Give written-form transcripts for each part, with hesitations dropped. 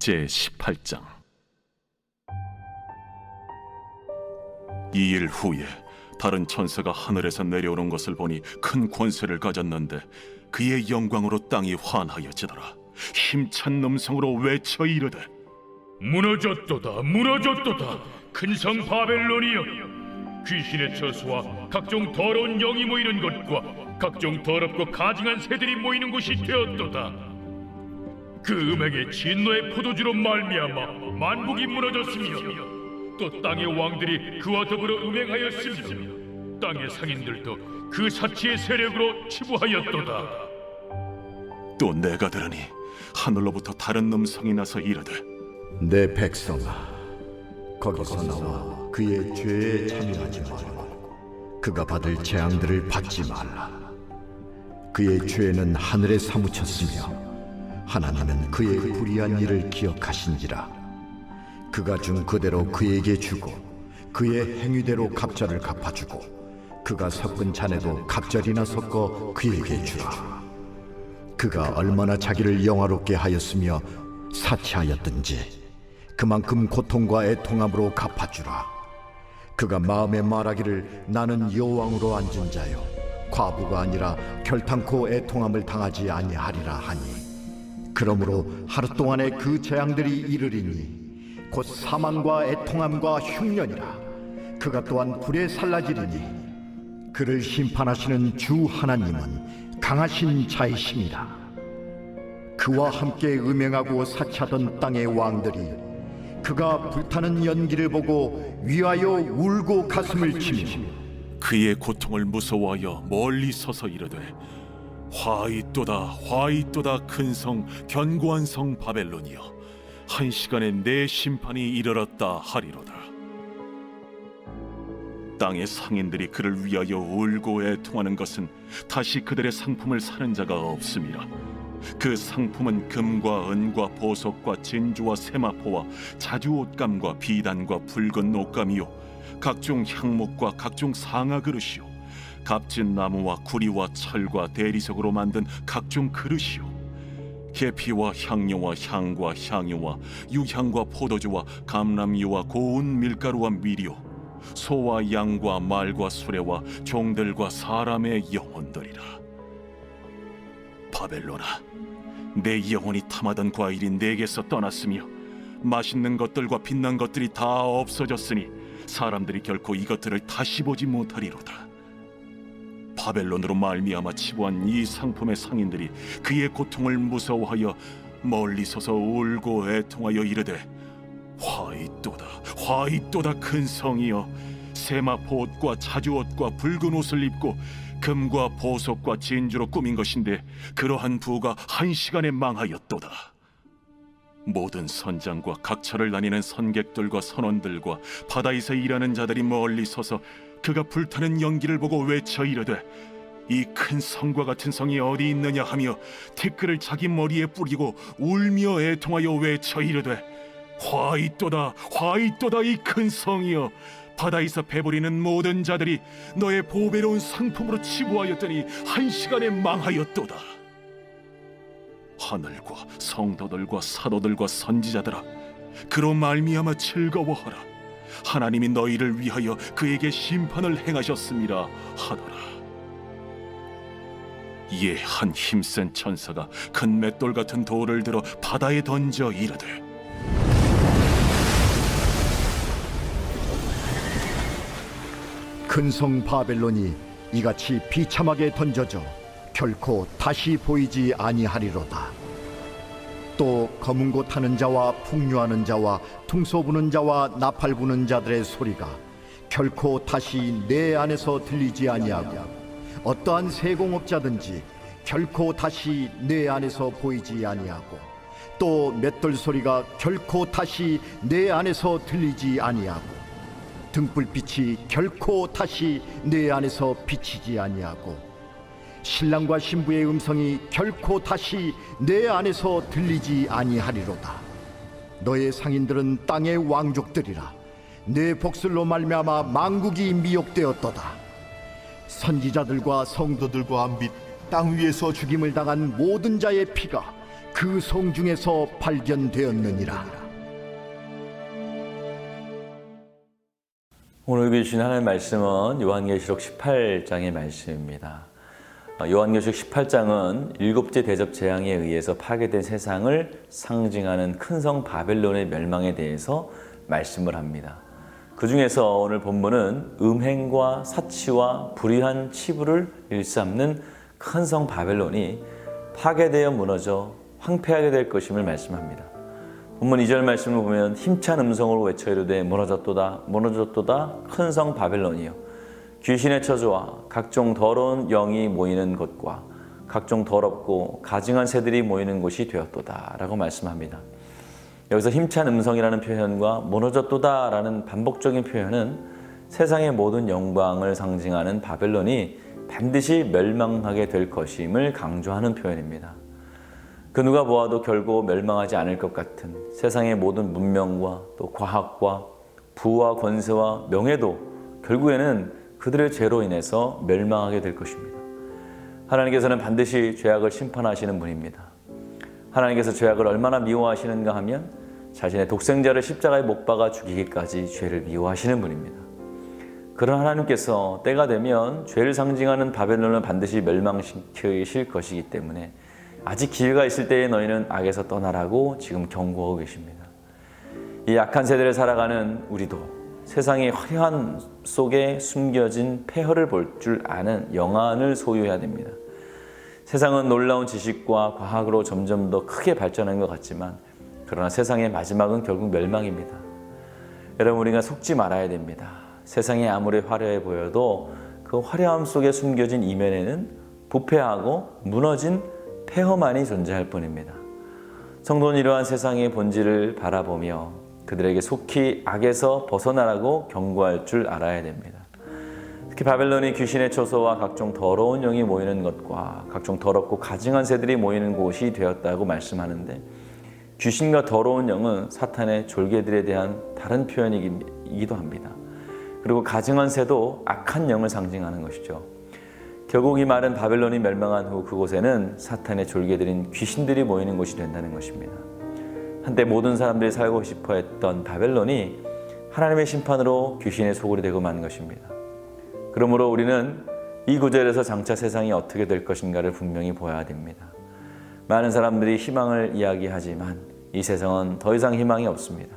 제18장. 이 일 후에 다른 천사가 하늘에서 내려오는 것을 보니 큰 권세를 가졌는데 그의 영광으로 땅이 환하여지더라. 힘찬 음성으로 외쳐 이르되, 무너졌도다, 무너졌도다, 큰 성 바벨론이여! 귀신의 처소와 각종 더러운 영이 모이는 곳과 각종 더럽고 가증한 새들이 모이는 곳이 되었도다. 그 음행의 진노의 포도주로 말미암아 만국이 무너졌으며 또 땅의 왕들이 그와 더불어 음행하였으며 땅의 상인들도 그 사치의 세력으로 치부하였도다. 또 내가 들으니 하늘로부터 다른 음성이 나서 이르되, 내 백성아, 거기서 나와 그의 죄에 참여하지 말고 그가 받을 재앙들을 받지 말라. 그의 죄는 하늘에 사무쳤으며 하나님은 그의 불의한 일을 기억하신지라. 그가 준 그대로 그에게 주고 그의 행위대로 갑절을 갚아주고 그가 섞은 잔에도 갑절이나 섞어 그에게 주라. 그가 얼마나 자기를 영화롭게 하였으며 사치하였든지 그만큼 고통과 애통함으로 갚아주라. 그가 마음에 말하기를 나는 여호왕으로 앉은 자요 과부가 아니라 결탄코 애통함을 당하지 아니하리라 하니, 그러므로 하루 동안에 그 재앙들이 이르리니 곧 사망과 애통함과 흉년이라. 그가 또한 불에 살라지리니 그를 심판하시는 주 하나님은 강하신 자이심이라. 그와 함께 음행하고 사치하던 땅의 왕들이 그가 불타는 연기를 보고 위하여 울고 가슴을 치며 그의 고통을 무서워하여 멀리 서서 이르되, 화이또다, 화이또다, 큰 성, 견고한 성 바벨론이여, 한 시간에 내 심판이 이르렀다 하리로다. 땅의 상인들이 그를 위하여 울고 애통하는 것은 다시 그들의 상품을 사는 자가 없음이라. 그 상품은 금과 은과 보석과 진주와 세마포와 자주 옷감과 비단과 붉은 옷감이요 각종 향목과 각종 상아 그릇이요 값진 나무와 구리와 철과 대리석으로 만든 각종 그릇이요 계피와 향료와 향과 향유와 유향과 포도주와 감람유와 고운 밀가루와 미리요 소와 양과 말과 수레와 종들과 사람의 영혼들이라. 바벨론아, 내 영혼이 탐하던 과일이 내게서 떠났으며 맛있는 것들과 빛난 것들이 다 없어졌으니 사람들이 결코 이것들을 다시 보지 못하리로다. 바벨론으로 말미암아 치부한 이 상품의 상인들이 그의 고통을 무서워하여 멀리 서서 울고 애통하여 이르되, 화이또다, 화이또다, 큰 성이여, 세마포 옷과 자주 옷과 붉은 옷을 입고 금과 보석과 진주로 꾸민 것인데 그러한 부가 한 시간에 망하였도다. 모든 선장과 각처를 다니는 선객들과 선원들과 바다에서 일하는 자들이 멀리 서서 그가 불타는 연기를 보고 외쳐 이르되, 이 큰 성과 같은 성이 어디 있느냐 하며 티끌을 자기 머리에 뿌리고 울며 애통하여 외쳐 이르되, 화이또다, 화이또다, 이 큰 성이여, 바다에서 배부리는 모든 자들이 너의 보배로운 상품으로 치부하였더니 한 시간에 망하였도다. 하늘과 성도들과 사도들과 선지자들아, 그로 말미암아 즐거워하라. 하나님이 너희를 위하여 그에게 심판을 행하셨음이라 하더라. 이에 한 힘센 천사가 큰 맷돌 같은 돌을 들어 바다에 던져 이르되, 큰 성 바벨론이 이같이 비참하게 던져져 결코 다시 보이지 아니하리로다. 또 검은 고 타는 자와 풍류하는 자와 퉁소 부는 자와 나팔 부는 자들의 소리가 결코 다시 내 안에서 들리지 아니하고 어떠한 세공업자든지 결코 다시 내 안에서 보이지 아니하고 또 맷돌 소리가 결코 다시 내 안에서 들리지 아니하고 등불빛이 결코 다시 내 안에서 비치지 아니하고 신랑과 신부의 음성이 결코 다시 내 안에서 들리지 아니하리로다. 너의 상인들은 땅의 왕족들이라. 내 복술로 말미암아 만국이 미혹되었도다. 선지자들과 성도들과 및 땅 위에서 죽임을 당한 모든 자의 피가 그 성 중에서 발견되었느니라. 오늘 주신 하나님의 말씀은 요한계시록 18장의 말씀입니다. 요한계시록 18장은 일곱째 대접 재앙에 의해서 파괴된 세상을 상징하는 큰 성 바벨론의 멸망에 대해서 말씀을 합니다. 그 중에서 오늘 본문은 음행과 사치와 불의한 치부를 일삼는 큰 성 바벨론이 파괴되어 무너져 황폐하게 될 것임을 말씀합니다. 본문 2절 말씀을 보면 힘찬 음성으로 외쳐 이르되 무너졌도다 무너졌도다 큰 성 바벨론이여 귀신의 처소와 각종 더러운 영이 모이는 곳과 각종 더럽고 가증한 새들이 모이는 곳이 되었도다 라고 말씀합니다. 여기서 힘찬 음성이라는 표현과 무너졌도다 라는 반복적인 표현은 세상의 모든 영광을 상징하는 바벨론이 반드시 멸망하게 될 것임을 강조하는 표현입니다. 그 누가 보아도 결코 멸망하지 않을 것 같은 세상의 모든 문명과 또 과학과 부와 권세와 명예도 결국에는 그들의 죄로 인해서 멸망하게 될 것입니다. 하나님께서는 반드시 죄악을 심판하시는 분입니다. 하나님께서 죄악을 얼마나 미워하시는가 하면 자신의 독생자를 십자가에 못 박아 죽이기까지 죄를 미워하시는 분입니다. 그런 하나님께서 때가 되면 죄를 상징하는 바벨론을 반드시 멸망시키실 것이기 때문에 아직 기회가 있을 때에 너희는 악에서 떠나라고 지금 경고하고 계십니다. 이 악한 세대를 살아가는 우리도 세상의 화려한 속에 숨겨진 폐허를 볼 줄 아는 영안을 소유해야 됩니다. 세상은 놀라운 지식과 과학으로 점점 더 크게 발전한 것 같지만 그러나 세상의 마지막은 결국 멸망입니다. 여러분 우리가 속지 말아야 됩니다. 세상이 아무리 화려해 보여도 그 화려함 속에 숨겨진 이면에는 부패하고 무너진 폐허만이 존재할 뿐입니다. 성도는 이러한 세상의 본질을 바라보며 그들에게 속히 악에서 벗어나라고 경고할 줄 알아야 됩니다. 특히 바벨론이 귀신의 처소와 각종 더러운 영이 모이는 것과 각종 더럽고 가증한 새들이 모이는 곳이 되었다고 말씀하는데 귀신과 더러운 영은 사탄의 졸개들에 대한 다른 표현이기도 합니다. 그리고 가증한 새도 악한 영을 상징하는 것이죠. 결국 이 말은 바벨론이 멸망한 후 그곳에는 사탄의 졸개들인 귀신들이 모이는 곳이 된다는 것입니다. 한때 모든 사람들이 살고 싶어 했던 바벨론이 하나님의 심판으로 귀신의 소굴이 되고 만 것입니다. 그러므로 우리는 이 구절에서 장차 세상이 어떻게 될 것인가를 분명히 보아야 됩니다. 많은 사람들이 희망을 이야기하지만 이 세상은 더 이상 희망이 없습니다.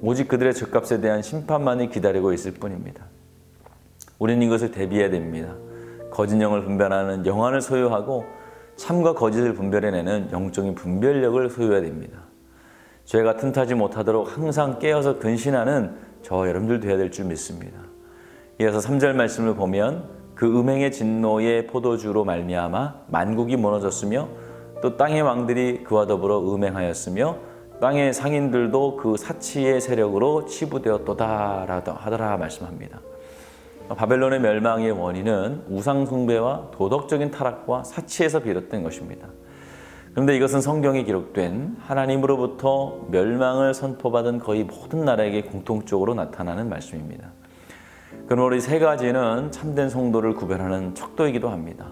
오직 그들의 죗값에 대한 심판만이 기다리고 있을 뿐입니다. 우리는 이것을 대비해야 됩니다. 거짓 영을 분별하는 영안을 소유하고 참과 거짓을 분별해내는 영적인 분별력을 소유해야 됩니다. 죄가 틈타지 못하도록 항상 깨어서 근신하는 저와 여러분들 되어야 될 줄 믿습니다. 이어서 3절 말씀을 보면 그 음행의 진노의 포도주로 말미암아 만국이 무너졌으며 또 땅의 왕들이 그와 더불어 음행하였으며 땅의 상인들도 그 사치의 세력으로 치부되었도다 하더라 말씀합니다. 바벨론의 멸망의 원인은 우상 숭배와 도덕적인 타락과 사치에서 비롯된 것입니다. 그런데 이것은 성경에 기록된 하나님으로부터 멸망을 선포받은 거의 모든 나라에게 공통적으로 나타나는 말씀입니다. 그러므로 이 세 가지는 참된 성도를 구별하는 척도이기도 합니다.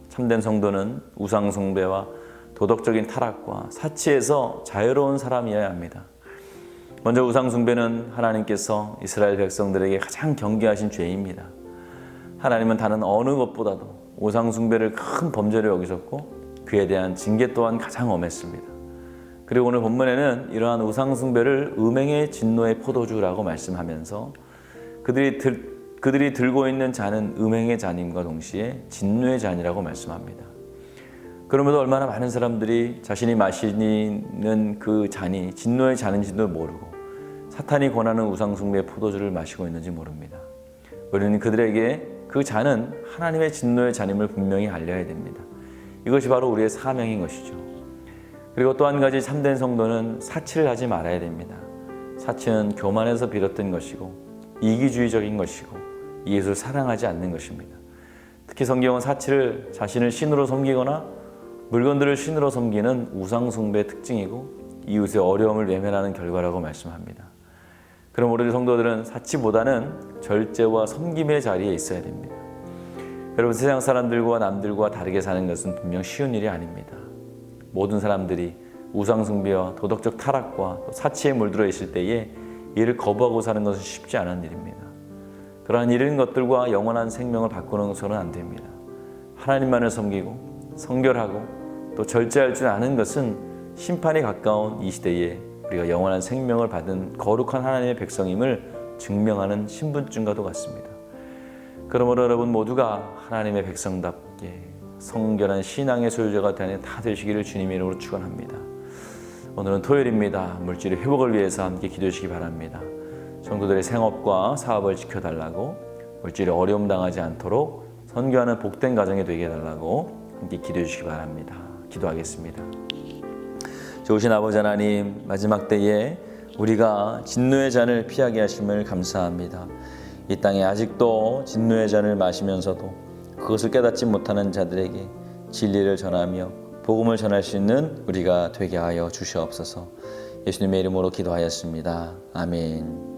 참된 성도는 우상 숭배와 도덕적인 타락과 사치에서 자유로운 사람이어야 합니다. 먼저 우상 숭배는 하나님께서 이스라엘 백성들에게 가장 경계하신 죄입니다. 하나님은 다른 어느 것보다도 우상 숭배를 큰 범죄로 여기셨고 그에 대한 징계 또한 가장 엄했습니다. 그리고 오늘 본문에는 이러한 우상 숭배를 음행의 진노의 포도주라고 말씀하면서 그들이 들고 있는 잔은 음행의 잔임과 동시에 진노의 잔이라고 말씀합니다. 그러면도 얼마나 많은 사람들이 자신이 마시는 그 잔이 진노의 잔인지도 모르고 사탄이 권하는 우상 숭배의 포도주를 마시고 있는지 모릅니다. 우리는 그들에게 그 잔은 하나님의 진노의 잔임을 분명히 알려야 됩니다. 이것이 바로 우리의 사명인 것이죠. 그리고 또 한 가지 참된 성도는 사치를 하지 말아야 됩니다. 사치는 교만에서 비롯된 것이고 이기주의적인 것이고 이웃을 사랑하지 않는 것입니다. 특히 성경은 사치를 자신을 신으로 섬기거나 물건들을 신으로 섬기는 우상 숭배의 특징이고 이웃의 어려움을 외면하는 결과라고 말씀합니다. 그럼 우리 성도들은 사치보다는 절제와 섬김의 자리에 있어야 됩니다. 여러분 세상 사람들과 남들과 다르게 사는 것은 분명 쉬운 일이 아닙니다. 모든 사람들이 우상숭배와 도덕적 타락과 또 사치에 물들어 있을 때에 이를 거부하고 사는 것은 쉽지 않은 일입니다. 그러한 이런 것들과 영원한 생명을 바꾸는 것은 안 됩니다. 하나님만을 섬기고 성결하고 또 절제할 줄 아는 것은 심판이 가까운 이 시대에 우리가 영원한 생명을 받은 거룩한 하나님의 백성임을 증명하는 신분증과도 같습니다. 그러므로 여러분 모두가 하나님의 백성답게 성결한 신앙의 소유자가 다 되시기를 주님의 이름으로 축원합니다. 오늘은 토요일입니다. 물질의 회복을 위해서 함께 기도하시기 바랍니다. 성도들의 생업과 사업을 지켜달라고, 물질에 어려움 당하지 않도록 선교하는 복된 가정이 되게 해달라고 함께 기도해 주시기 바랍니다. 기도하겠습니다. 좋으신 아버지 하나님, 마지막 때에 우리가 진노의 잔을 피하게 하심을 감사합니다. 이 땅에 아직도 진노의 잔을 마시면서도 그것을 깨닫지 못하는 자들에게 진리를 전하며 복음을 전할 수 있는 우리가 되게 하여 주시옵소서. 예수님의 이름으로 기도하였습니다. 아멘.